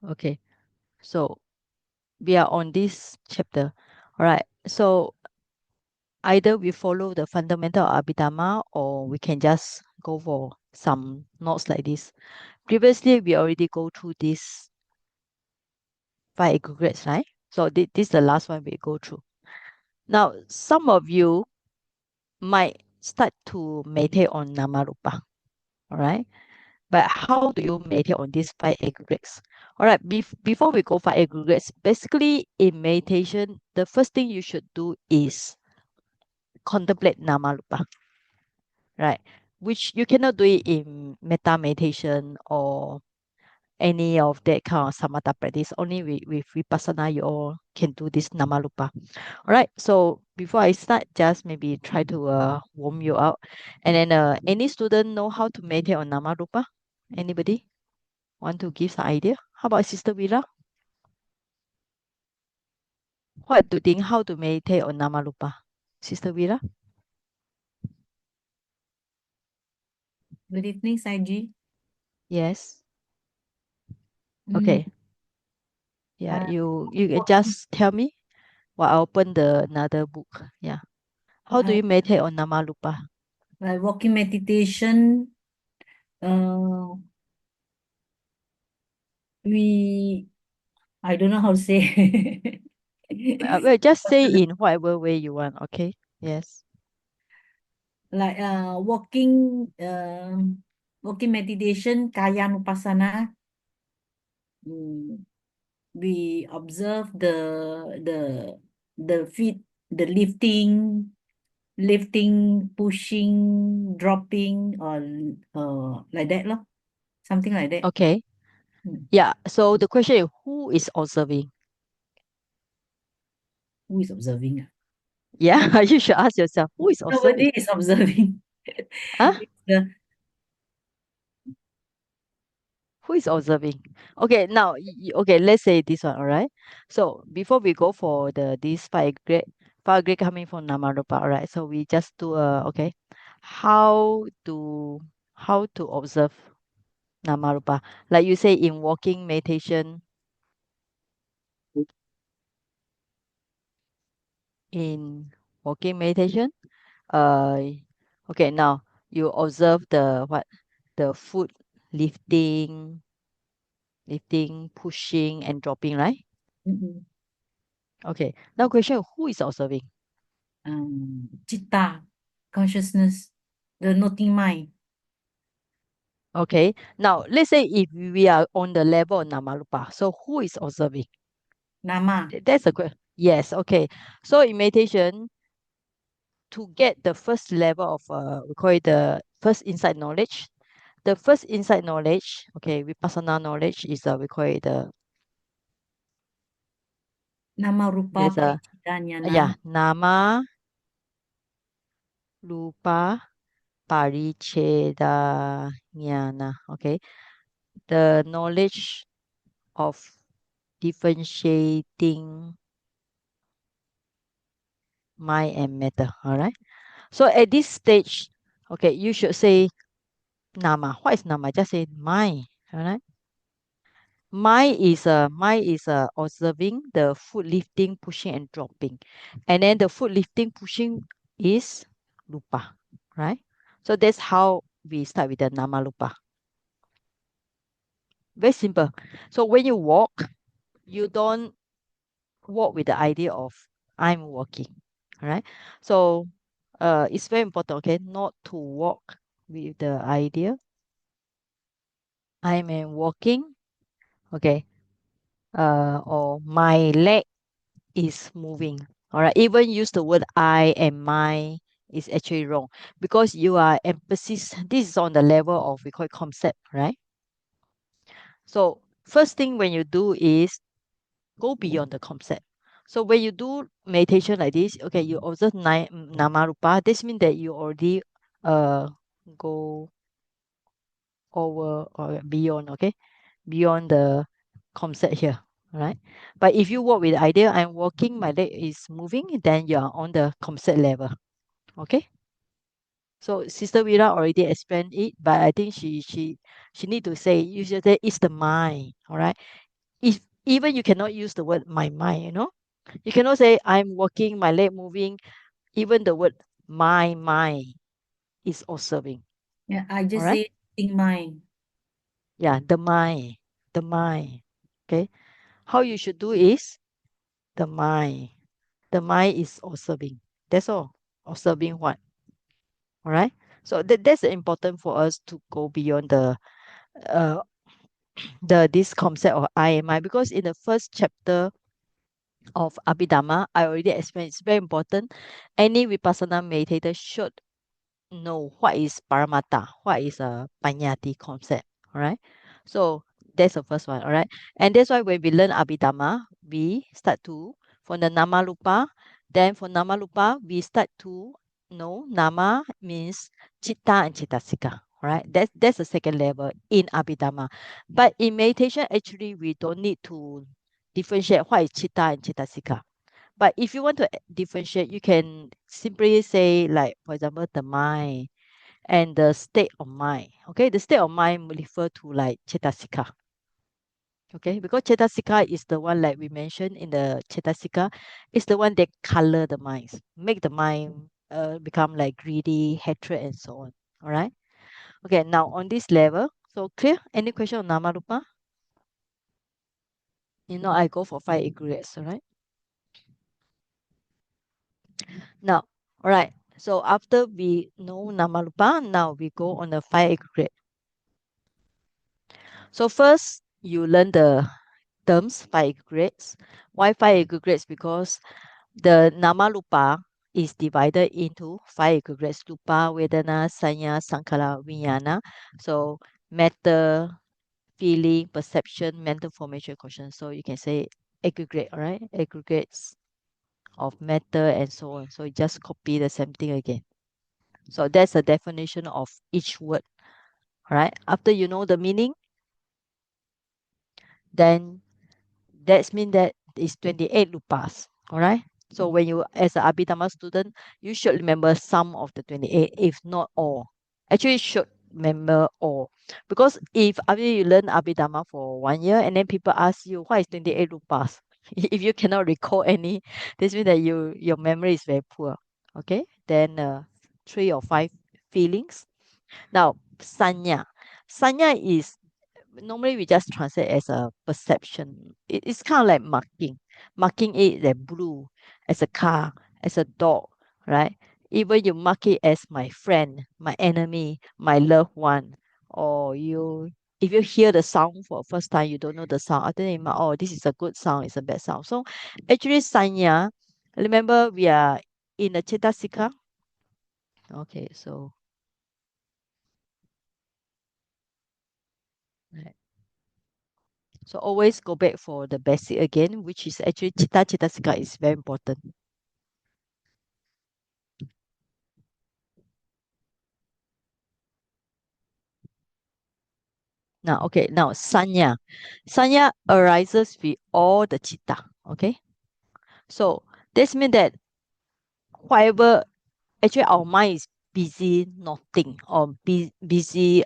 Okay, so we are on this chapter. All right, so either we follow the fundamental of Abhidhamma or we can just go for some notes like this. Previously, we already go through this five aggregates, right? So this is the last one we go through. Now, some of you might start to meditate on Namarupa, all right? But how do you meditate on these five aggregates? All right, before we go for aggregates, basically in meditation, the first thing you should do is contemplate Namarupa, right? Which you cannot do it in metta meditation or any of that kind of samatha practice. Only with vipassana, you all can do this Namarupa. All right. So before I start, just maybe try to warm you out. And then any student know how to meditate on Namarupa? Anybody want to give some idea? How about Sister Vira? What do you think? How to meditate on Namarupa? Sister Vira? Good evening, Saiji. Yes. Mm, Okay. Yeah. uh, You can walking, just tell me. Well, I open the another book. Yeah. How do uh, you meditate on Namarupa? walking meditation. Uh, we I don't know how to say. Well, just say in whatever way you want. Okay. Yes. Like walking meditation, kaya nupasana. Mm, we observe the the feet, the lifting, pushing, dropping, or like that, lor. Something like that. Okay. Mm. Yeah. So the question is, who is observing? Who is observing? Ah? Yeah. You should ask yourself, who is observing? Nobody is observing. Huh? It's the Who is observing? Okay. Now, okay. Let's say this one. All right. So before we go for this five grade coming from Namarupa. All right. So we just do okay. How to how to observe Namarupa? Like you say in walking meditation, in walking meditation. Uh, okay, now you observe the what? The foot lifting, pushing, and dropping, right? mm-mm. Okay. Now question, who is observing? Citta, consciousness, the noting mind, Okay. Now let's say if we are on the level of Namarupa, so who is observing? nama, That's the question. Yes. Okay. So in meditation, to get the first level of we call it the first insight knowledge. The first insight knowledge, okay, vipassana knowledge is we call it the nama rupa there's a paricita nyana, yeah, nama, rupa, paricheda, jnana. Okay, the knowledge of differentiating mind and matter. All right. So at this stage, okay, you should say nama. What is nama? Just say mind. All right. Mind is observing the foot lifting, pushing, and dropping, and then the foot lifting, pushing is lupa, right? So that's how we start with the nama lupa. Very simple. So when you walk, you don't walk with the idea of I'm walking, all right? So it's very important, okay, not to walk with the idea I'm walking, okay, or my leg is moving. All right. Even use the word I and my is actually wrong because you are emphasis. This is on the level of we call it concept, right? So first thing when you do is go beyond the concept. So when you do meditation like this, okay, you observe namarupa. This means that you already uh go over or beyond, okay, beyond the concept here, right? But if you work with the idea, I'm walking, my leg is moving, then you are on the concept level, okay? So Sister Vira already explained it, but I think she need to say, you should say it's the mind, all right? if even you cannot use the word my mind, you cannot say I'm walking, my leg moving. Even the word my mind is observing. Yeah, I All just right. say think mine. Yeah, the mind. Okay. How you should do is the mind. The mind is observing. That's all. Observing what? All right. So that's important for us to go beyond uh the this concept of I and my, because in the first chapter of Abhidhamma, I already explained it's very important. Any Vipassana meditator should know what is Paramatta, what is a Panyati concept. All right. So that's the first one. All right. And that's why when we learn Abhidhamma, we start to, from the Nama Lupa, then for Nama Lupa, we start to know Nama means Chitta and Chittasika. All right. That's the second level in Abhidhamma. But in meditation, actually, we don't need to differentiate what is Chitta and Chittasika. But if you want to differentiate, you can simply say, like, for example, the mind and the state of mind. Okay, the state of mind will refer to like Chetasika. Okay, because Chetasika is the one like we mentioned in the Chetasika, is the one that color the minds, make the mind become like greedy, hatred, and so on. All right. Okay, now on this level, so clear? Any question on Namarupa? I go for five aggregates. All right. Now, all right. So after we know Namarupa, now we go on the five aggregate. So first, you learn the terms five aggregates. Why five aggregates? Because the Namarupa is divided into five aggregates: Rupa, Vedana, Sanya, Sankara, Vijnana. So matter, feeling, perception, mental formation, conscious. So you can say aggregate, all right? Aggregates of matter and so on. So you just copy the same thing again. So that's the definition of each word, all right? After you know the meaning, then that's mean that it's 28 lupas. All right. So when you, as an Abhidhamma student, you should remember some of the 28, if not all. Actually, should remember all. Because if after you learn Abhidhamma for 1 year and then people ask you, what is 28 lupas? If you cannot recall any, this means that your memory is very poor. Okay. Then three or five feelings. Now, sanya. Sanya is normally we just translate as a perception. It's kind of like marking it as blue, as a car, as a dog, right? Even you mark it as my friend, my enemy, my loved one, or if you hear the sound for the first time, you don't know the sound. After that, you mark, oh, this is a good sound, it's a bad sound. So actually, sanya, remember we are in the Chetasika. Okay, so right. So always go back for the basic again, which is actually Chitta is very important. Now Sanya. Sanya arises with all the Chitta. Okay. So this means that whatever actually our mind is busy nothing, or busy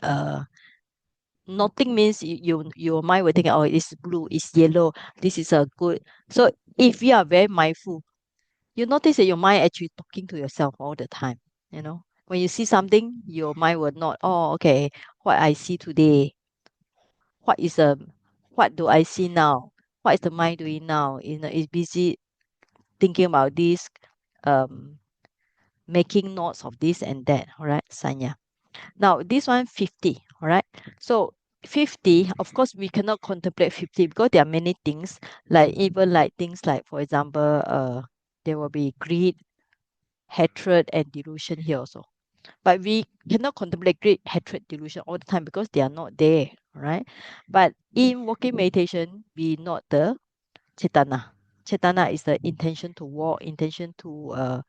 nothing means your mind will think, oh, it's blue, it's yellow, this is a good. So if you are very mindful, you notice that your mind actually talking to yourself all the time. When you see something, your mind will not, oh, okay, what I see today, what is what do I see now? What is the mind doing now? Is busy thinking about this, um, making notes of this and that. All right, Sanya. Now this one 50. All right. So 50, of course, we cannot contemplate 50 because there are many things, like even like things like, for example, there will be greed, hatred, and delusion here also. But we cannot contemplate greed, hatred, delusion all the time because they are not there, right? But in walking meditation, we note the chetana. Chetana is the intention to walk, intention to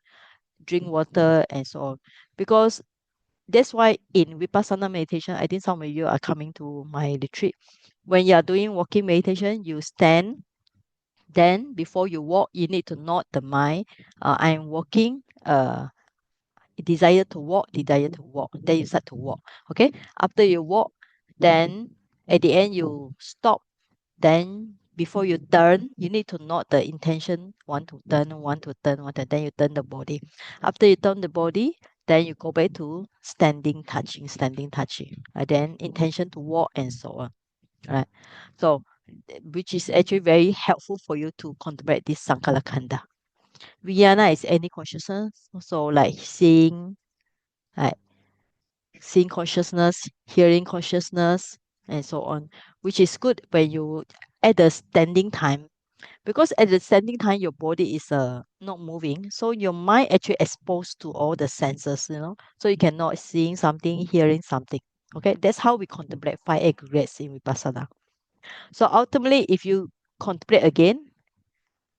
drink water, and so on. Because that's why in Vipassana meditation, I think some of you are coming to my retreat. When you are doing walking meditation, you stand. Then before you walk, you need to note the mind. I'm walking. Desire to walk, desire to walk. Then you start to walk. Okay. After you walk, then at the end you stop. Then before you turn, you need to note the intention, want to turn, want to turn, want to, then you turn the body. After you turn the body, then you go back to standing, touching. And then intention to walk and so on. Right. So, which is actually very helpful for you to contemplate this Sankalakanda. Vijnana is any consciousness, so like seeing consciousness, hearing consciousness, and so on, which is good when you at the standing time, because at the standing time your body is not moving, so your mind actually exposed to all the senses, so you cannot seeing something, hearing something. Okay, that's how we contemplate five aggregates in Vipassana. So ultimately, if you contemplate again,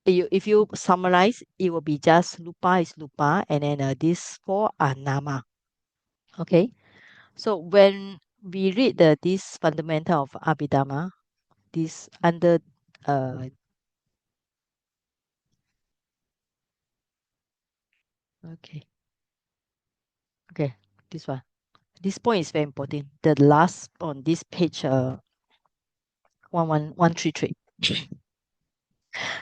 if you summarize, it will be just lupa is lupa, and then these four are nama. Okay, so when we read this fundamental of Abhidhamma, this under uh okay okay this one, this point is very important. The last on this page 11133.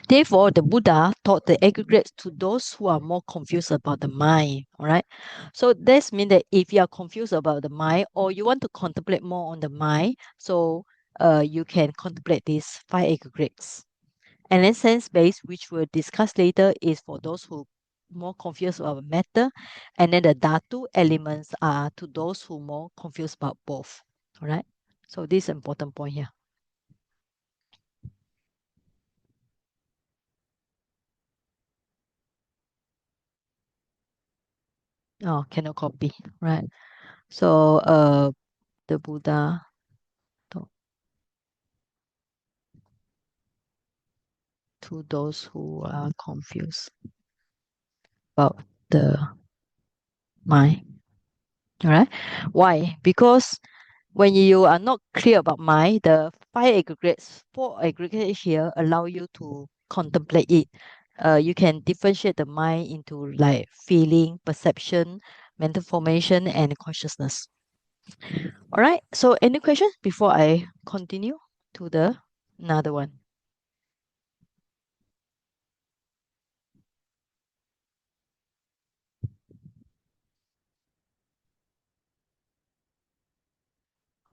Therefore, the Buddha taught the aggregates to those who are more confused about the mind. All right. So this means that if you are confused about the mind or you want to contemplate more on the mind, so you can contemplate these five aggregates. And then sense-based, which we'll discuss later, is for those who more confused about matter. And then the dhatu elements are to those who more confused about both. All right. So this is an important point here. Oh, cannot copy. Right. So the Buddha taught to those who are confused about the mind. All right. Why? Because when you are not clear about mind, the four aggregates here allow you to contemplate it. You can differentiate the mind into like feeling, perception, mental formation, and consciousness. All right. So, any questions before I continue to the another one?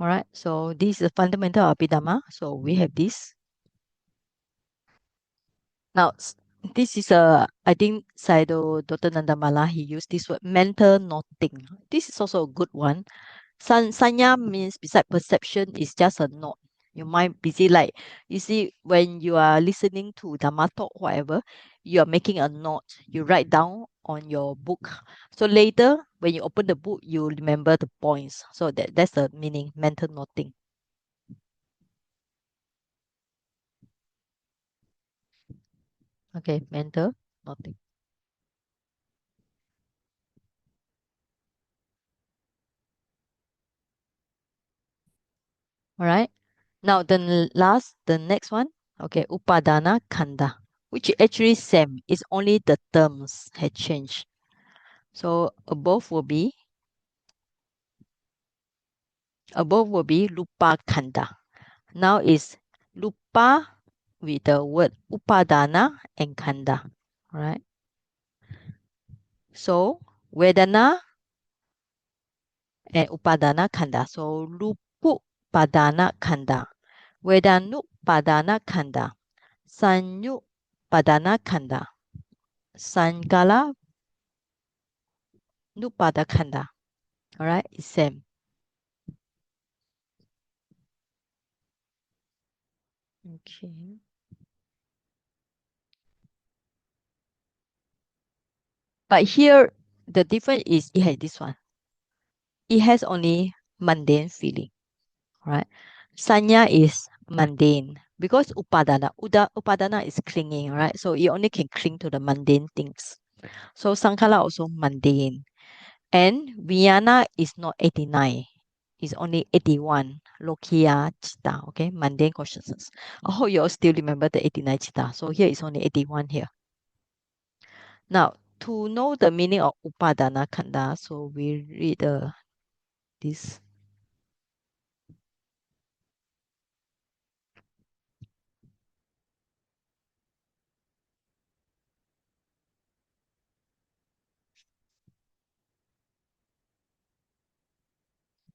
All right. So, this is the fundamental of Abhidhamma. So, we have this. Now, this is I think Saido Dr. Nandamala, he used this word mental noting. This is also a good one. Sanya means beside perception is just a note. Your mind busy, like you see when you are listening to Dhamma talk, whatever, you are making a note. You write down on your book. So later when you open the book, you remember the points. So that's the meaning, mental noting. Okay, mental noting. All right. Now the next one. Okay, Upadana Kanda, which is actually same. It's only the terms had changed. So above will be lupa kanda. Now is lupa with the word upadana and kanda. Right? So vedana and upadana kanda. So lupu padana kanda. Vedanu padana kanda. Sanyu padana kanda. Sangala nupada kanda. Alright, it's same. Okay. But here the difference is it has this one. It has only mundane feeling. Right? Sanya is mundane because upadana is clinging, right? So you only can cling to the mundane things. So Sankala also mundane. And Vijnana is not 89. It's only 81. Lokiya Chitta, okay? Mundane consciousness. I hope you all still remember the 89 Chitta. So here is only 81 here. Now, to know the meaning of Upadana Kanda, so we read this.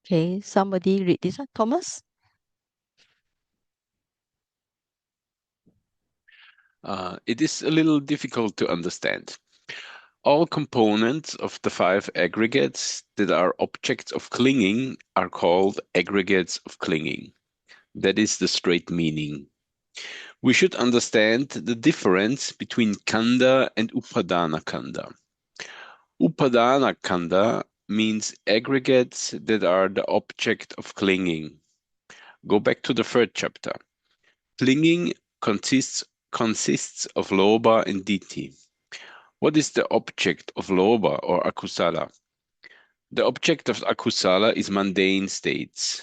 Okay, somebody read this one. Thomas? It is a little difficult to understand. All components of the five aggregates that are objects of clinging are called aggregates of clinging. That is the straight meaning. We should understand the difference between kanda and upadana kanda. Upadana kanda means aggregates that are the object of clinging. Go back to the third chapter. Clinging consists of lobha and ditthi. What is the object of lobha or akusala? The object of akusala is mundane states.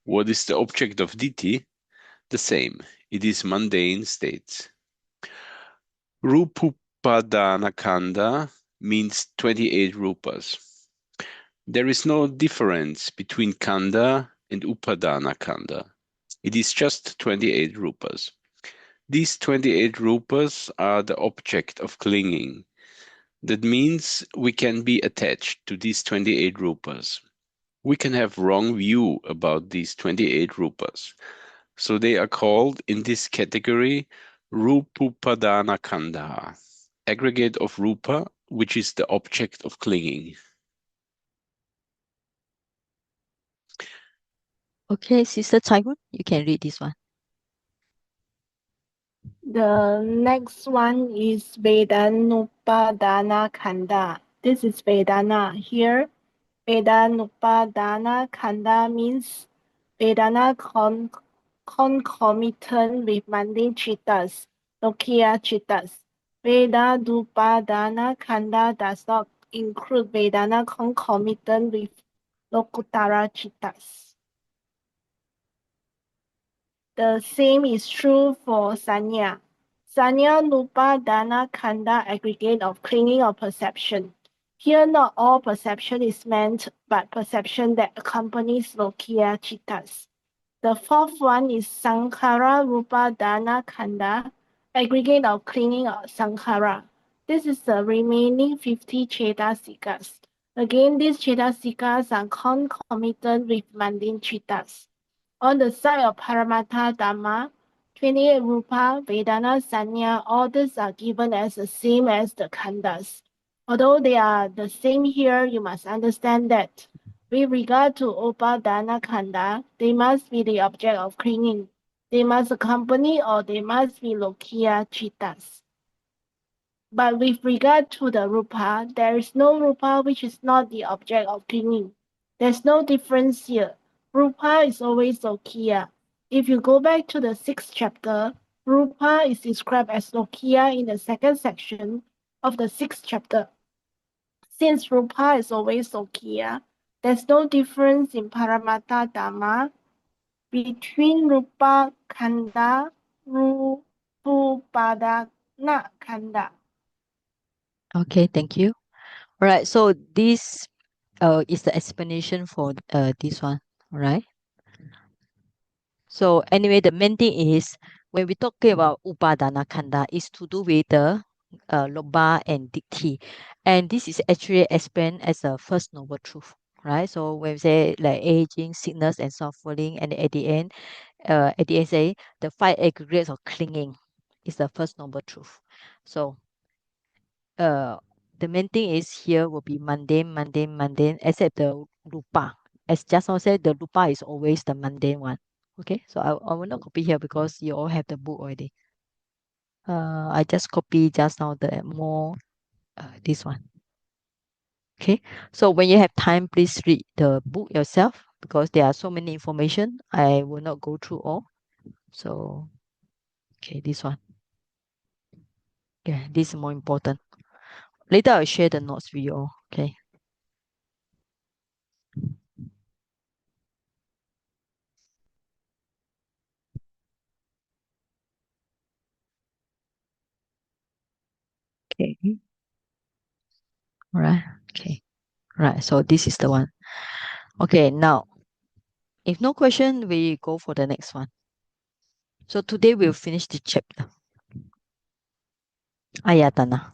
What is the object of ditthi? The same. It is mundane states. Rupupadana kanda means 28 rupas. There is no difference between kanda and upadana kanda. It is just 28 rupas. These 28 rupas are the object of clinging. That means we can be attached to these 28 rupas. We can have wrong view about these 28 rupas. So they are called in this category Rupupadana Kanda, aggregate of rupa, which is the object of clinging. Okay, Sister Taiwan, you can read this one. The next one is Vedanupadana Khanda. This is Vedana. Here, Vedanupadana Khanda means Vedana concomitant with mundane chittas, Lokiya chittas. Vedanupadana Khanda does not include Vedana concomitant with Lokuttara chittas. The same is true for Sanya. Sanya Nupa Dana Kanda aggregate of clinging or perception. Here not all perception is meant, but perception that accompanies Lokiya Chittas. The fourth one is Sankhara Rupa Dana Kanda, aggregate of clinging or Sankhara. This is the remaining 50 Chetasikas. Again, these Chetasikas are concomitant with mundane Chittas. On the side of Paramattha Dhamma, 28 Rupa, Vedana, Sanya, all these are given as the same as the Khandas. Although they are the same here, you must understand that with regard to Upadana Khanda, they must be the object of clinging. They must accompany or they must be Lokiya Chittas. But with regard to the Rupa, there is no Rupa which is not the object of clinging. There's no difference here. Rupa is always Lokiya. If you go back to the 6th chapter, Rupa is described as Lokiya in the second section of the 6th chapter. Since Rupa is always Lokiya, there's no difference in Paramattha Dhamma between Rupa Khanda, Rupupadana Khanda. Okay, thank you. All right, so this is the explanation for this one. All right. So anyway, the main thing is when we talking about upadana kanda is to do with the lobha and ditti, and this is actually explained as a first noble truth, right? So when we say like aging, sickness, and suffering, and at the end say the five aggregates of clinging is the first noble truth. So uh, the main thing is here will be mundane, except the rupa. As just now said, the rupa is always the mundane one. Okay, so I will not copy here because you all have the book already. I just copy just now the more this one. Okay, so when you have time, please read the book yourself because there are so many information. I will not go through all. So okay, this one. Yeah, this is more important. Later I'll share the notes with you all. Okay. Okay. All right. Okay. Right. So this is the one. Okay. Now, if no question, we go for the next one. So today we'll finish the chapter. Ayatana.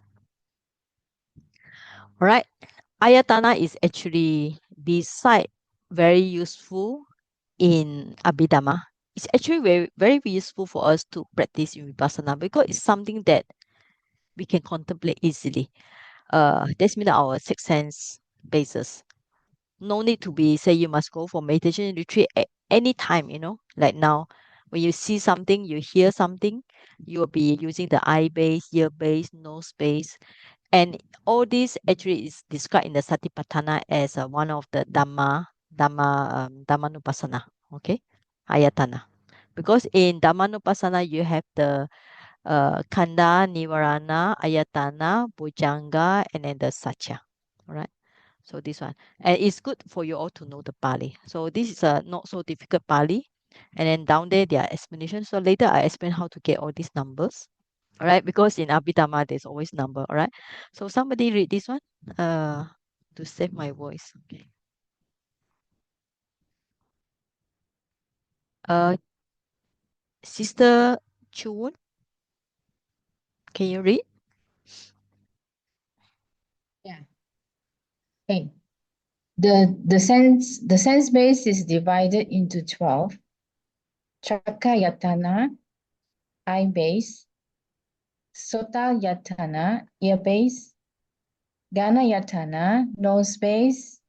All right. Ayatana is actually beside very useful in Abhidhamma. It's actually very useful for us to practice in Vipassana because it's something that we can contemplate easily. That's mean our sixth sense basis. No need to be say you must go for meditation retreat at any time, like now. When you see something, you hear something, you will be using the eye base, ear base, nose base. And all this actually is described in the Satipatthana as one of the Dhammanupassana, okay, ayatana. Because in Dhammanupassana, you have the Khandha, Nivarana, Ayatana, Bhujanga, and then the Satya. All right. So this one. And it's good for you all to know the Pali. So this is a not so difficult Pali. And then down there, there are explanations. So later I explain how to get all these numbers. All right. Because in Abhidhamma, there's always number. All right. So somebody read this one to save my voice. Okay. Sister Chuun, can you read? Yeah. Okay. The sense base is divided into 12. Chakayatana, eye base. Sotayatana, ear base. Ganayatana, nose base.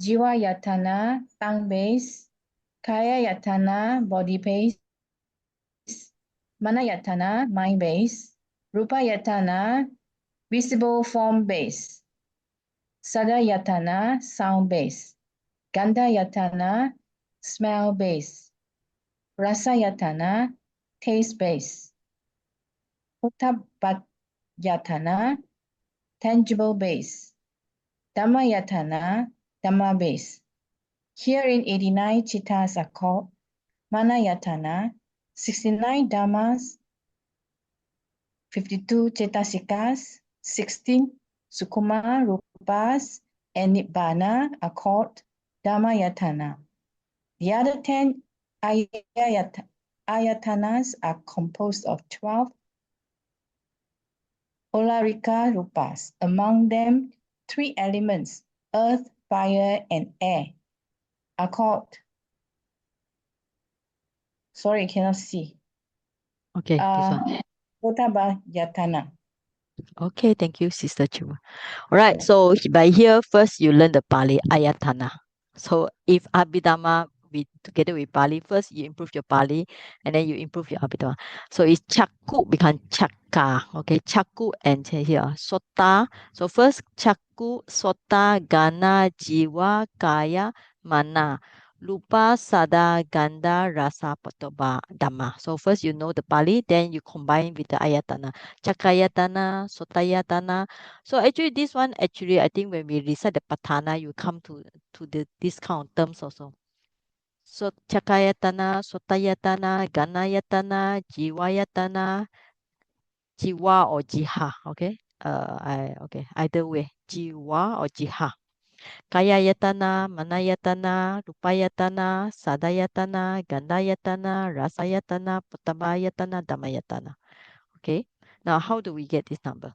Jiwayatana, tongue base. Kayayatana, body base. Manayatana, mind base. Rupayatana, visible form base. Sadayatana, sound base. Gandhayatana, smell base. Rasayatana, taste base. Uttabayatana, tangible base. Dhammayatana, Dhamma base. Herein 89 chittas are called Manayatana, 69 Dhammas, 52 Cetasikas, 16 Sukuma Rupas, and Nibbana are called Dhammayatana. The other 10 ayatanas are composed of 12 Olarika Rupas. Among them, 3 elements, earth, fire, and air, are called, sorry, I cannot see, Okay, this one. Uttabayatana. Okay, thank you, Sister Chu. All right, so by here, first you learn the Pali Ayatana. So if Abhidhamma together with Pali, first you improve your Pali and then you improve your Abhidhamma. So it's Chakku become Chakka. Okay, Chakku and here Sota. So first Chakku, Sota, Gana, Jiwa, Kaya, Mana. Lupa, Sada, Ganda, Rasa, Potaba, Dhamma. So first you know the Pali, then you combine with the Ayatana. Chakayatana, Sotayatana. So actually this one actually I think when we recite the patana, you come to this kind of terms also. So Chakayatana, Sotayatana, Ganayatana, Jiwayatana, Jiwa or Jiha. Okay. Okay. Either way. Jiwa or Jiha. Kayayatana, Manayatana, Rupayatana, Sadayatana, Gandayatana, Rasayatana, Putabayatana, Damayatana. Okay. Now how do we get this number?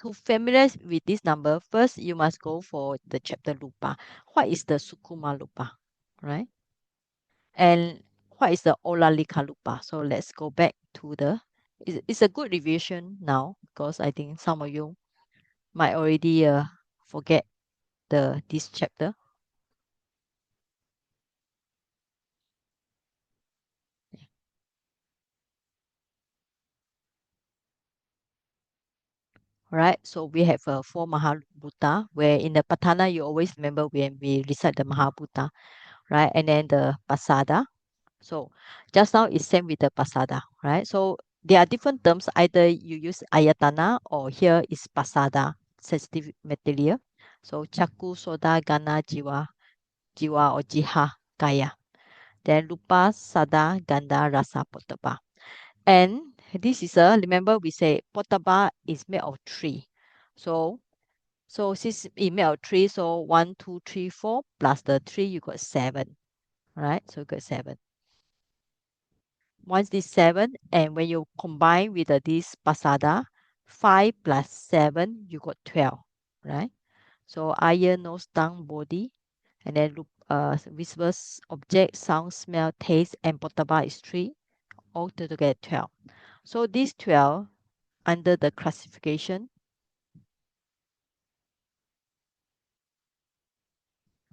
To familiarize with this number, first you must go for the chapter Lupa. What is the Sukuma Lupa? Right? And what is the Olalika Lupa? So let's go back to it's a good revision now because I think some of you might already forget this chapter. Right, so we have 4 Mahabhuta, where in the Patana you always remember when we recite the Mahabhuta, right? And then the Pasada. So just now it's same with the Pasada, right? So there are different terms. Either you use Ayatana or here is Pasada, sensitive material. So Chaku, Soda, Gana, Jiwa or Jiha, Kaya. Then Rupa, Sada, Ganda, Rasa, Potaba. And this is remember we say Potaba is made of 3. So since it made of 3, so 1, 2, 3, 4 plus the 3, you got 7, right? So you got 7. Once this 7, and when you combine with this pasada, 5 plus 7, you got 12, right? So eye, nose, tongue, body, and then visible object, sound, smell, taste, and potaba is 3, all together 12. So these 12 under the classification.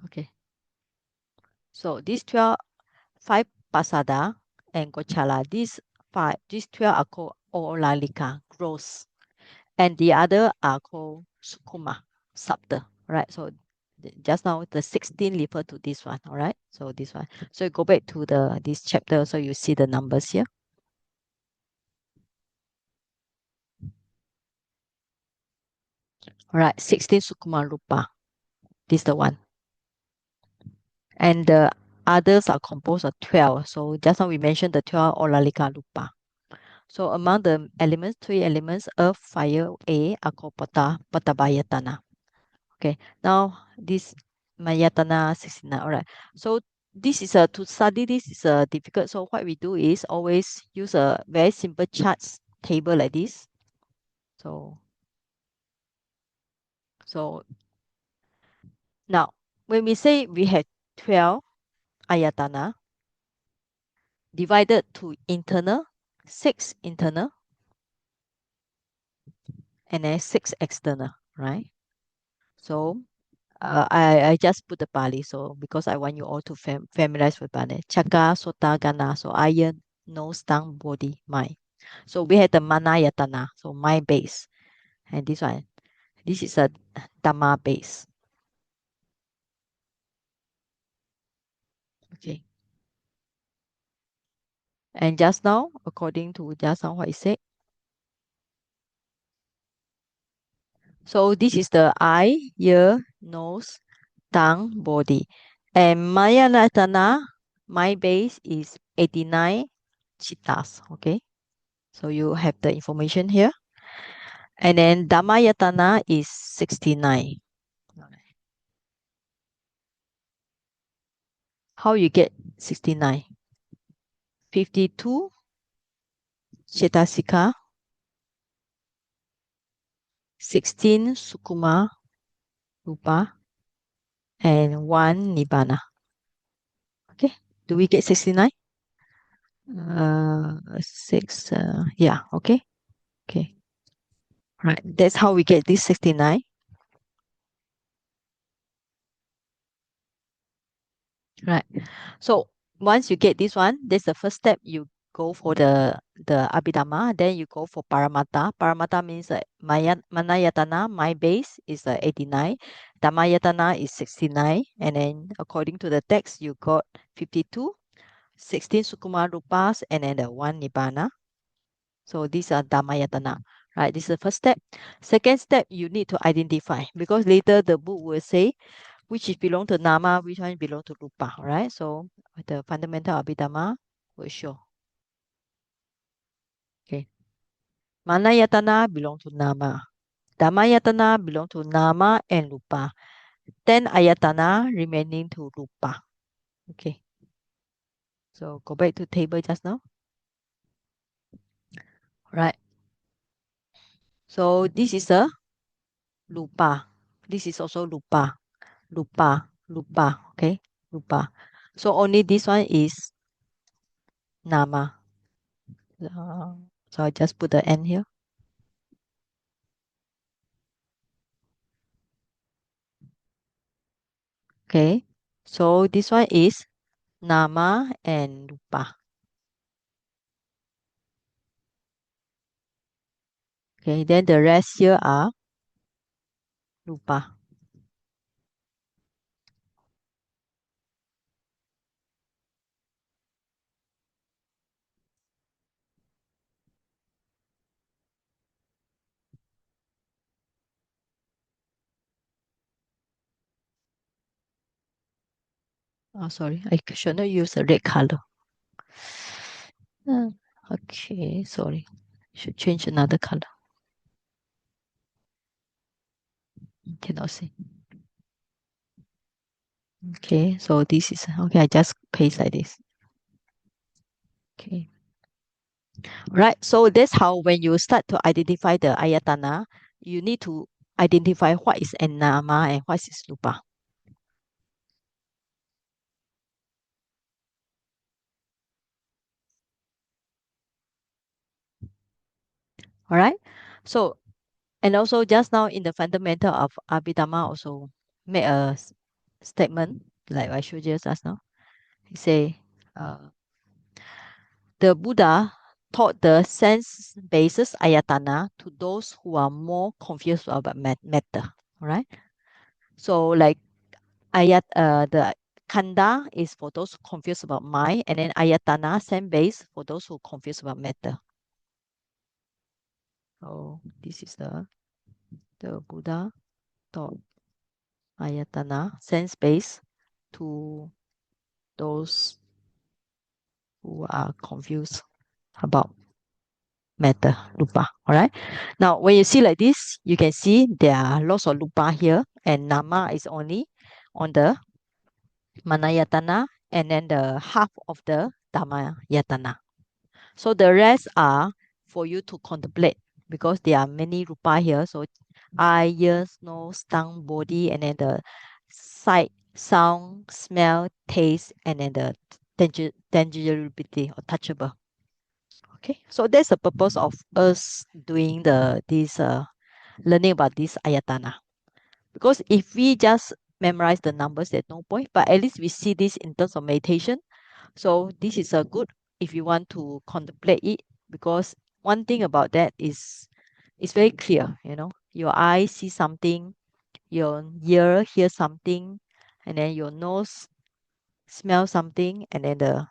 Okay. So these 12, 5 pasada and gochala, these 12 are called olalika, gross, and the other are called sukuma, subtle, right? So just now the 16 refer to this one, all right? So this one. So you go back to this chapter, so you see the numbers here. All right, 16 sukuma rupa. This is the one. And the others are composed of 12. So just now we mentioned the 12 olalika rupa. So among the elements, 3 elements, earth, fire, air, are called patabayatana. Okay, now this mayatana 69. All right. So this is to study this is difficult. So what we do is always use a very simple charts table like this. So now when we say we have 12 ayatana divided to internal, 6 internal, and then 6 external, right? So I just put the Pali, so because I want you all to familiarize with Pali. Chaka, Sota, Gana, so iron, nose, tongue, body, mind. So we have the Manayatana, so mind base. And this one, this is a Dhamma base. Okay. And just now, according to just now what I said, so this is the eye, ear, nose, tongue, body. And Manayatana, mind base is 89 chittas, okay? So you have the information here. And then Dhammayatana is 69. How you get 69? 52 Cetasika, 16 Sukuma Rupa, and 1 Nibbana. Okay, do we get 69? 6, yeah, okay. Okay. Right, that's how we get this 69. Right. So once you get this one, that's the first step. You go for the Abhidhamma, then you go for Paramata. Paramata means Manayatana, my base is 89. Dhammayatana is 69. And then according to the text, you got 52, 16 Sukuma Rupas, and then the 1 Nibbana. So these are Dhammayatana. Right, this is the first step. Second step, you need to identify, because later the book will say which is belong to Nama, which one belong to Rupa, right? So the fundamental Abhidhamma will show. Okay. Manayatana belong to Nama. Dhammayatana belong to Nama and Rupa. 10 ayatana remaining to Rupa. Okay. So go back to table just now. Right. So this is a Rupa. This is also Rupa. Rupa. Rupa. Okay. Rupa. So only this one is Nama. So I just put the N here. Okay. So this one is Nama and Rupa. Okay. Then the rest here are Rupa. Oh, sorry. I should not use a red color. Okay. Sorry. Should change another color. Cannot see. Okay. So this is okay. I just paste like this. Okay. Right. So that's how when you start to identify the ayatana, you need to identify what is an nama and what is rupa. All right. So, and also just now in the fundamental of Abhidhamma also made a statement like I showed you just now. He say, the Buddha taught the sense-based ayatana to those who are more confused about matter. All right. So like the kanda is for those confused about mind, and then ayatana sense-based for those who confused about matter. So this is the Buddha taught ayatana sense-based to those who are confused about matter, rupa. All right. Now, when you see like this, you can see there are lots of rupa here, and nama is only on the manayatana, and then the half of the dhammayatana. So the rest are for you to contemplate because there are many rupa here. So eye, ears, nose, tongue, body, and then the sight, sound, smell, taste, and then the tangibility or touchable. Okay, so that's the purpose of us doing this learning about this ayatana. Because if we just memorize the numbers, there's no point. But at least we see this in terms of meditation. So this is a good if you want to contemplate it. Because one thing about that is it's very clear. Your eye see something, your ear hear something, and then your nose smell something, and then the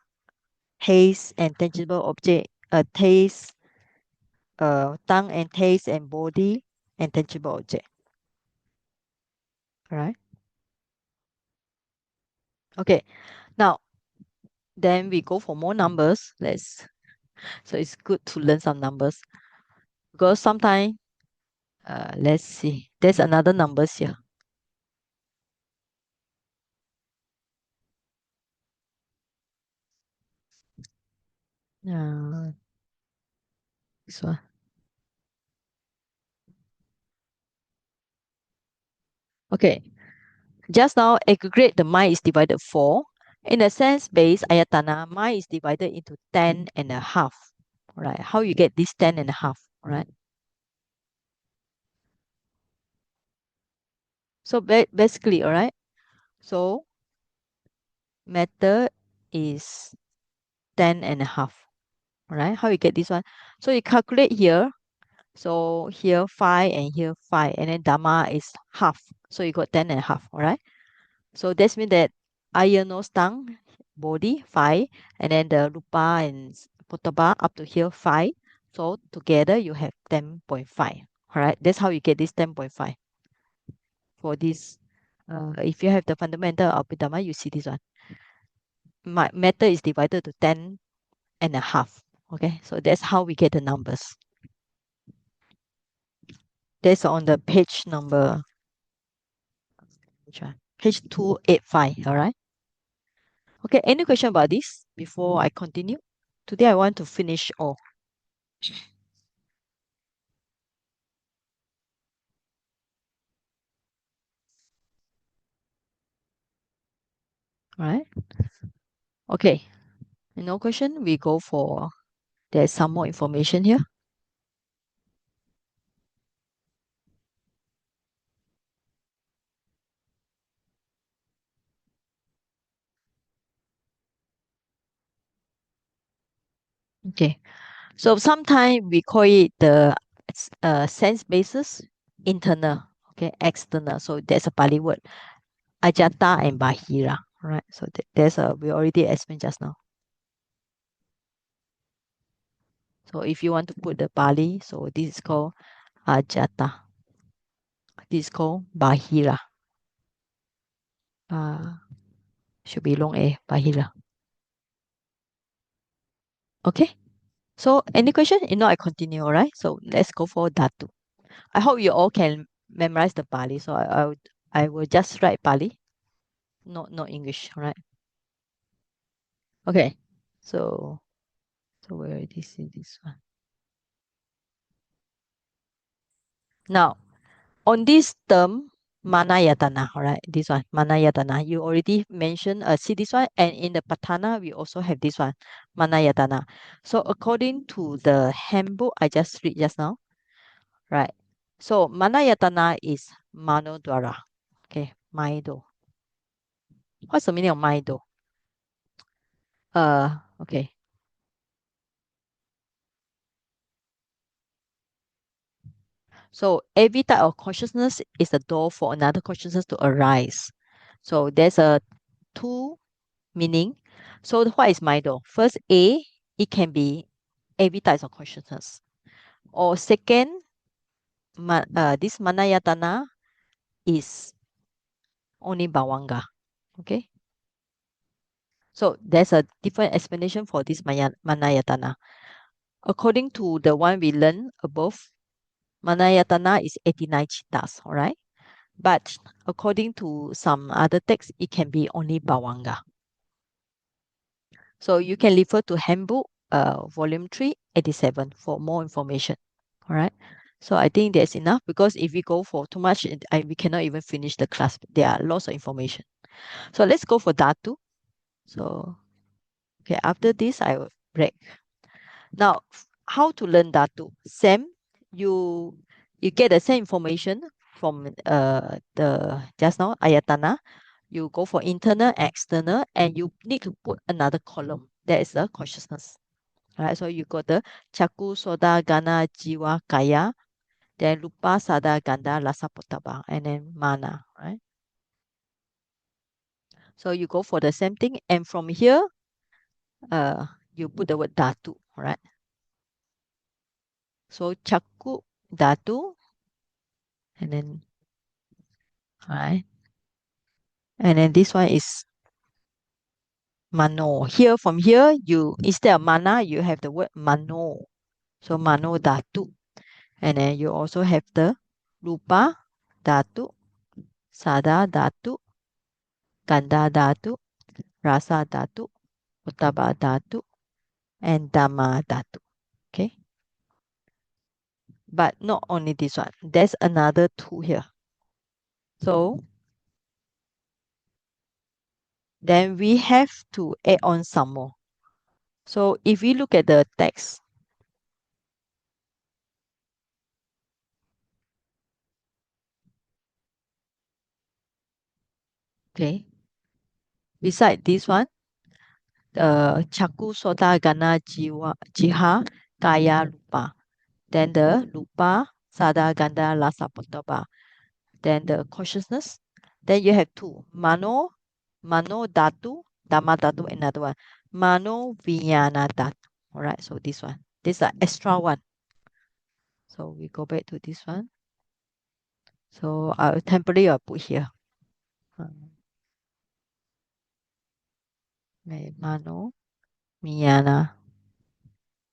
taste and tangible object, taste tongue and taste and body and tangible object. All right. Okay. Now, then we go for more numbers. So it's good to learn some numbers because sometimes, let's see, there's another numbers here. This one. Okay. Just now, aggregate the mind is divided 4. In a sense-based ayatana, mind is divided into 10.5. All right. How you get this 10.5? All right. So basically, all right. So matter is 10.5. All right. How you get this one? So you calculate here. So here 5 and here 5, and then Dhamma is half. So you got 10.5. All right. So that means that eye, nose, tongue, body 5, and then the rupa and potaba up to here 5. So together you have 10.5. All right. That's how you get this 10.5 for this. If you have the fundamental of Abhidhamma, you see this one. Matter is divided to 10.5. Okay. So that's how we get the numbers. That's on the page number, which one? Page 285. All right. Okay. Any question about this before I continue? Today I want to finish all. All right. Okay. No question. We go for, there's some more information here. Okay. So sometimes we call it the sense basis internal, okay, external. So there's a Pali word, ajata and bahira. All right. So there's we already explained just now. So if you want to put the Pali, so this is called ajata. This is called bahira. Should be long A, bahira. Okay. So any question? If not, I continue. All right. So let's go for Dhatu. I hope you all can memorize the Pali. So I will just write Pali, not English. All right. Okay. So where this is this one. Now on this term manayatana, all right, this one manayatana. You already mentioned. See this one, and in the Patana we also have this one manayatana. So according to the handbook I just read just now, right? So manayatana is mano dwara. Okay, maido. What's the meaning of maido? Okay. So every type of consciousness is a door for another consciousness to arise. So there's a two meaning. So what is maido? First, A, it can be every type of consciousness. Or second, this manayatana is only bhavanga. Okay. So there's a different explanation for this manayatana. According to the one we learned above, manayatana is 89 chittas, all right? But according to some other texts, it can be only bhavanga. So you can refer to Handbook, Volume 3, 87 for more information, all right? So I think that's enough because if we go for too much, we cannot even finish the class. There are lots of information. So let's go for Dhatu. So, okay, after this, I will break. Now, how to learn Dhatu? Same, you get the same information from the just now ayatana. You go for internal, external, and you need to put another column. That is the consciousness. Right? So you got the Chaku, Soda, Gana, Jiwa, Kaya, then Rupa, Sada, Ganda, Rasa, Potaba, and then Mana. Right? So you go for the same thing, and from here, you put the word Dhatu. Right? So Chaku, Dhatu, and then right, and then this one is Mano. Here, from here, you instead of Mana, you have the word Mano. So Mano Dhatu. And then you also have the Rupa Dhatu, Sada Dhatu, Ganda Dhatu, Rasa Dhatu, Uttaba Dhatu, and Dhamma Dhatu. Okay. But not only this one. There's another two here. So then we have to add on some more. So if we look at the text, okay, beside this one, Chaku Sota Gana Jiha Kaya Rupa. Then the Rupa Sada Ganda Lasa Potaba. Then the consciousness. Then you have two. Mano Dhatu, Dhamma Dhatu, another one. Mano Vijnana Dhatu. All right, so this one. This is an extra one. So we go back to this one. So I'll temporarily put here. Mano Vijnana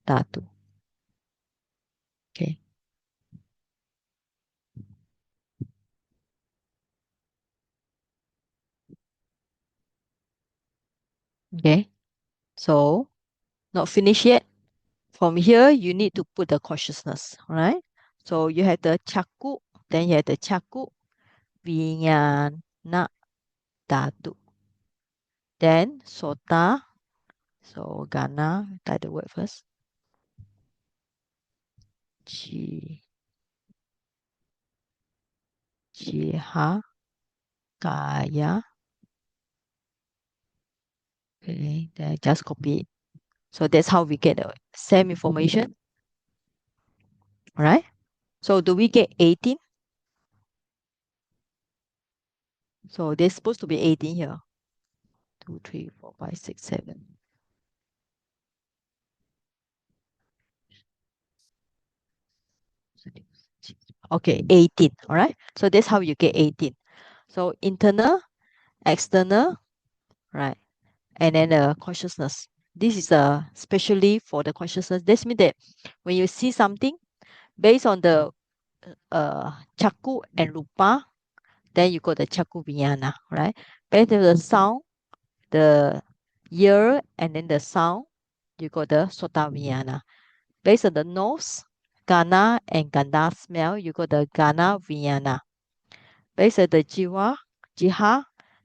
Dhatu. Okay. Okay. So not finished yet. From here, you need to put the consciousness, right? So you have the Chaku, then you have the Chaku Vijnana Dhatu. Then Sota, so Gana, type the word first. Jiha, Kaya. Okay, then just copy it. So that's how we get the same information. All right. So do we get 18? So there's supposed to be 18 here. 2, 3, 4, 5, 6, 7. Okay, 18. All right. So that's how you get 18. So internal, external, right? And then consciousness. This is especially for the consciousness. This means that when you see something based on the Chaku and Rupa, then you got the Chaku Vijnana, right? Based on the sound, the ear, and then the sound, you got the Sota Vijnana. Based on the nose, Gana and Ganda smell, you got the Gana Vijnana. Based on the Jiha,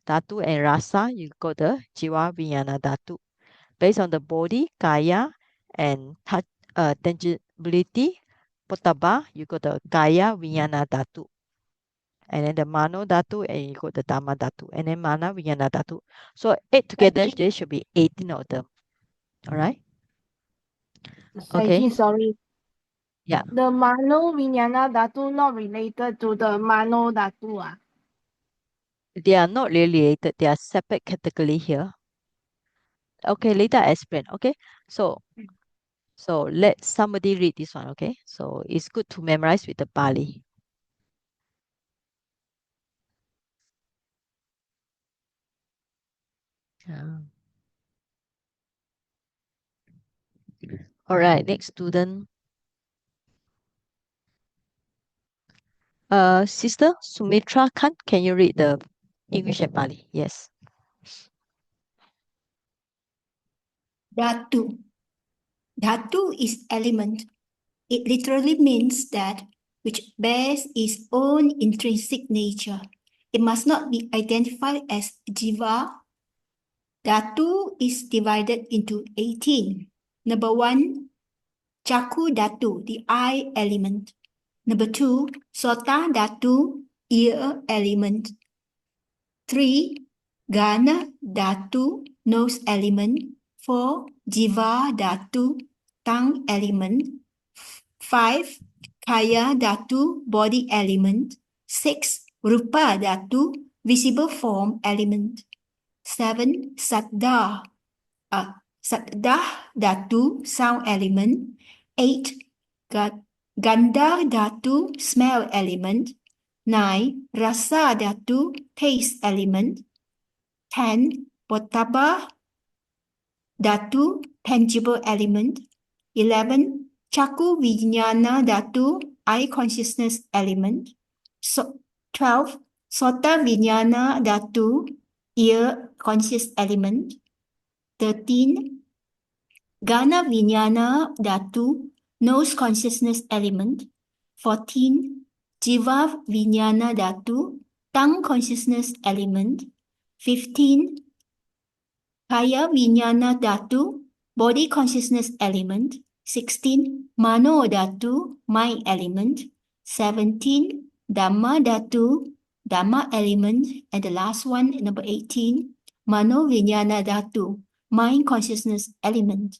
Dhatu, and Rasa, you got the Jiva Vijnana Dhatu. Based on the body, Kaya, and touch, tangibility, Potaba, you got the Kaya Vijnana Dhatu. And then the Mano Dhatu, and you got the Dhamma Dhatu. And then Mana Vijnana Dhatu. So 8 together, there should be 18 of them. All right? Okay. Saiji, sorry. Yeah. The Mano Vijnana Dhatu not related to the Mano Dhatu. They are not related. They are separate category here. Okay, later I explain. Okay. So let somebody read this one. Okay. So it's good to memorize with the Pali. All right, next student. Sister Sumitra Khan, can you read the English and Pali? Yes. Dhatu. Dhatu is element. It literally means that which bears its own intrinsic nature. It must not be identified as jiva. Dhatu is divided into 18. Number 1, Chaku Dhatu, the eye element. Number 2, Sota Dhatu, ear element. 3, Gana Dhatu, nose element. 4, Jiva Dhatu, tongue element. 5, Kaya Dhatu, body element. 6, Rupa Dhatu, visible form element. 7, Saddah Dhatu, sound element. 8, Gandha Dhatu, smell element. 9, Rasa Dhatu, taste element. 10, Potaba Dhatu, tangible element. 11, Chaku Vijnana Dhatu, eye consciousness element. 12, Sota Vijnana Dhatu, ear conscious element. 13, Gana Vijnana Dhatu, nose consciousness element. 14, Jiva Vijnana Dhatu, tongue consciousness element. 15, Kaya Vijnana Dhatu, body consciousness element. 16, Mano Dhatu, mind element. 17, Dhamma Dhatu, Dhamma element. And the last one, number 18, Mano Vijnana Dhatu, mind consciousness element.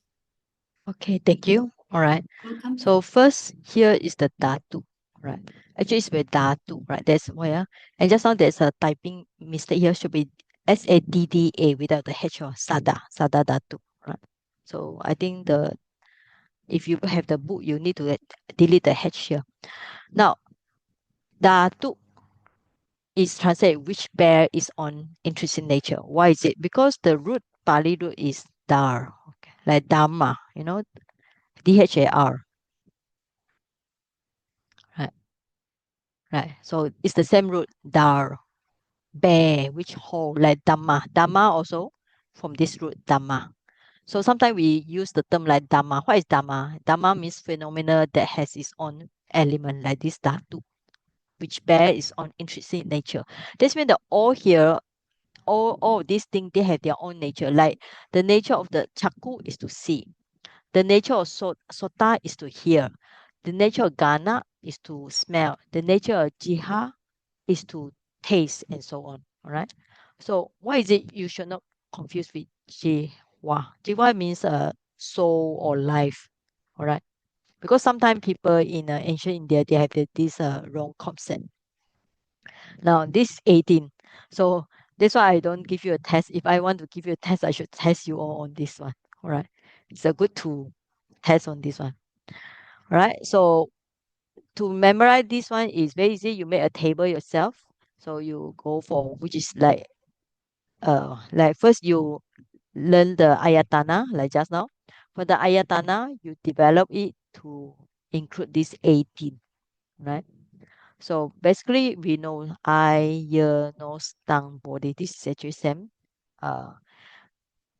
Okay, thank you. All right. Welcome. So first here is the Dhatu. Right. Actually, it's with Dhatu, right? That's where. And just now there's a typing mistake here. Should be Sadda without the H or Sada Dhatu. Right. So I think if you have the book, you need to delete the H here. Now, Dhatu is translated which bear is on intrinsic nature. Why is it? Because the root Pali root is dar, okay, like Dhamma, Dhar. Right. Right. So it's the same root, dar, bear, which hold, like Dhamma. Dhamma also from this root, Dhamma. So sometimes we use the term like Dhamma. What is Dhamma? Dhamma means phenomena that has its own element, like this Dhatu, which bear its own intrinsic nature. This means that all here, all of these things, they have their own nature. Like the nature of the chaku is to see. The nature of sota is to hear. The nature of gana is to smell. The nature of jiha is to taste and so on. All right. So why is it you should not confuse with jiwa? Jiwa means soul or life. All right. Because sometimes people in ancient India they have this wrong concept. Now this 18. So that's why I don't give you a test. If I want to give you a test, I should test you all on this one. All right. It's a good to test on this one. All right. So to memorize this one is very easy. You make a table yourself. So you go for which is like first you learn the ayatana like just now. For the ayatana, you develop it to include this 18, right? So basically we know eye, ear, nose, tongue, body. This is actually same.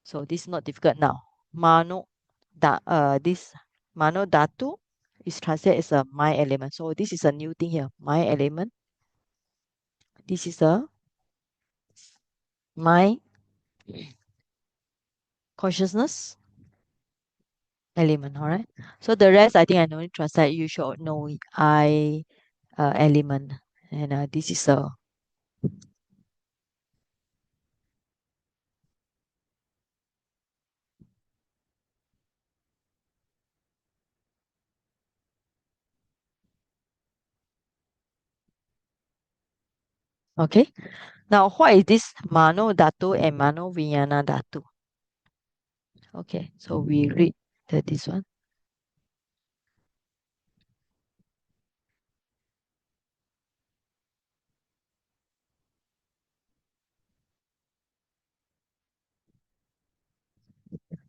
So this is not difficult now. This Mano Dhatu is translated as a mind element. So this is a new thing here. Mind element. This is a mind consciousness element, all right? So the rest, I think I don't need to translate. You should know I element. And this is a okay. Now, what is this Mano Dhatu and Mano Vijnana Dhatu? Okay, so we read this one.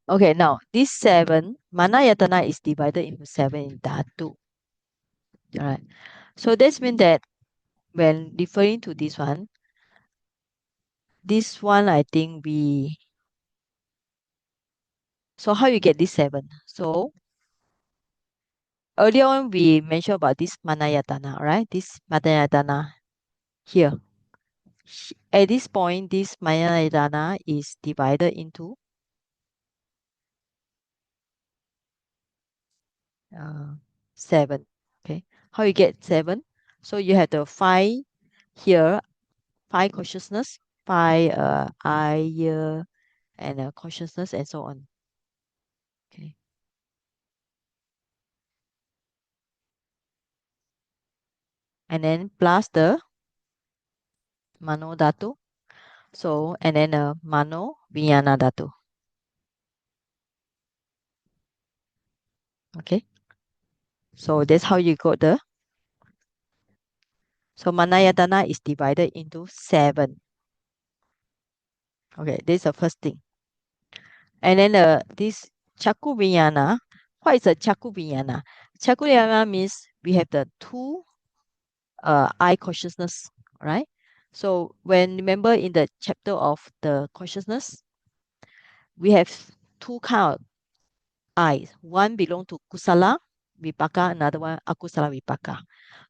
Okay, now this 7, Manayatana is divided into 7 in Dhatu. Alright. So this means that when referring to this one I think so how you get this 7? So earlier on we mentioned about this Manayatana, right? This Manayatana here. At this point, this Manayatana is divided into 7. Okay, how you get 7? So you have the 5 here, 5 consciousness, 5 I and consciousness and so on. Okay, and then plus the Mano Dhatu. So and then Mano Vijnana Dhatu. Okay, so that's how you got the. So Manayatana is divided into 7. Okay, this is the first thing. And then this Chaku Vijnana, what is a Chaku Vijnana? Chaku Vijnana means we have the 2 eye consciousness, right? So when remember in the chapter of the consciousness, we have 2 kind of eyes. One belong to Kusala Vipaka, another one Akusala Vipaka.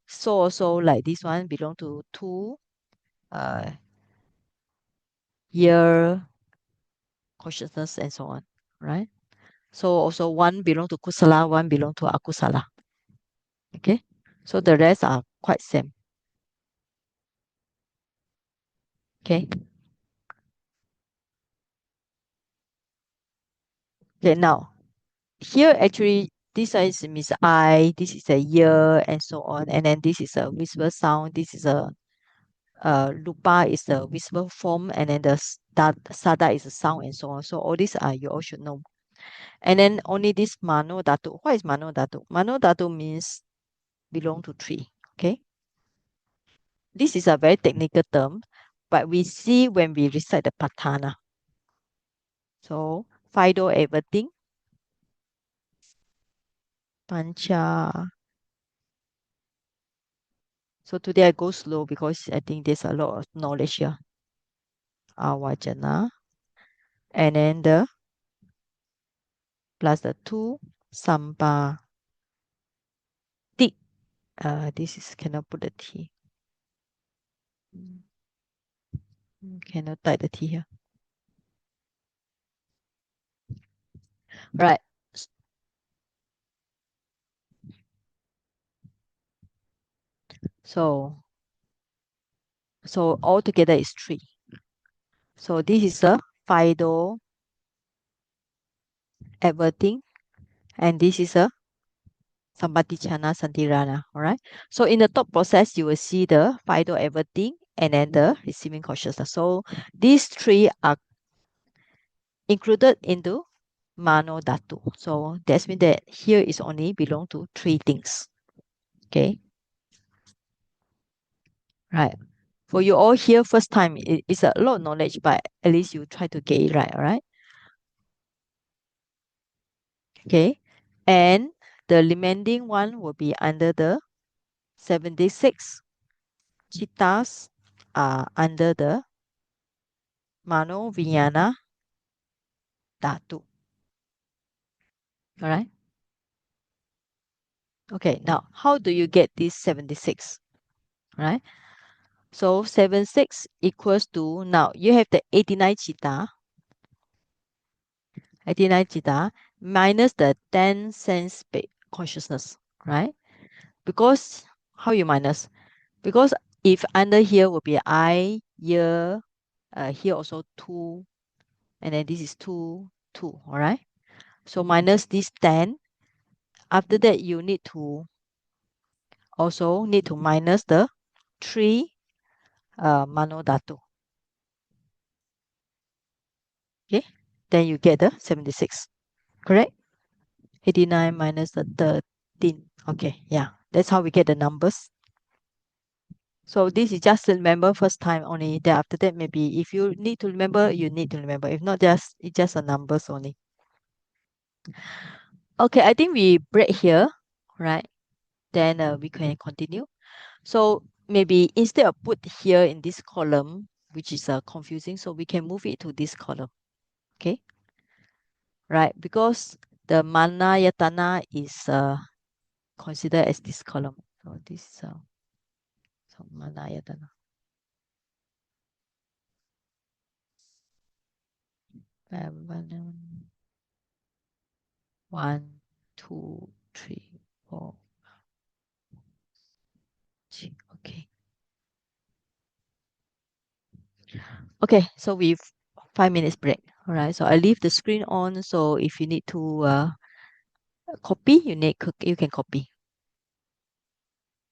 So also like this one belong to 2 uh, ear consciousness and so on, right? So also one belong to Kusala, one belong to Akusala. Okay, so the rest are quite same. Okay. Okay, now here actually this is means eye, this is a ear and so on, and then this is a visible sound, this is a lupa is the visible form, and then the sada is a sound and so on. So all these are you all should know. And then only this mano dhatu. What is mano dhatu? Mano dhatu means belong to 3. Okay. This is a very technical term, but we see when we recite the patana. So Fido everything. Pancha. So today I go slow because I think there's a lot of knowledge here. Awajana. And then the plus the 2 samba. Tik. This is cannot put the T. Cannot type the T here. Right. So altogether is 3. So this is a Fido everything, and this is a Sambatichana Santirana. All right. So in the top process, you will see the Fido everything and then the receiving consciousness. So these 3 are included into Mano Dhatu. So that's mean that here is only belong to 3 things. Okay. Right. For you all here first time, it's a lot of knowledge, but at least you try to get it right. All right. Okay. And the remaining one will be under the 76 Chittas are under the Mano Vijnana Dhatu. All right. Okay. Now, how do you get this 76? All right. So 76 equals to, now you have the 89 Chitta. 89 Chitta minus the 10 sense consciousness, right? Because how you minus? Because if under here will be I, year, here also 2, and then this is 2, 2, all right? So minus this 10. After that, you need to also minus the 3 mano dhatu. Okay, then you get the 76, correct? 89 minus the 13. Okay, yeah, that's how we get the numbers. So this is just to remember first time only. Then after that, maybe if you need to remember, you need to remember. If not, it's just a numbers only. Okay, I think we break here, right? Then we can continue. So maybe instead of put here in this column, which is confusing, so we can move it to this column. Okay, right? Because the manayatana is considered as this column. So this so manayatana. One, two, three, four. Okay. Okay, so we've 5 minutes break. All right. So I leave the screen on. So if you need to copy, you can copy.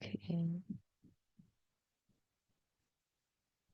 Okay.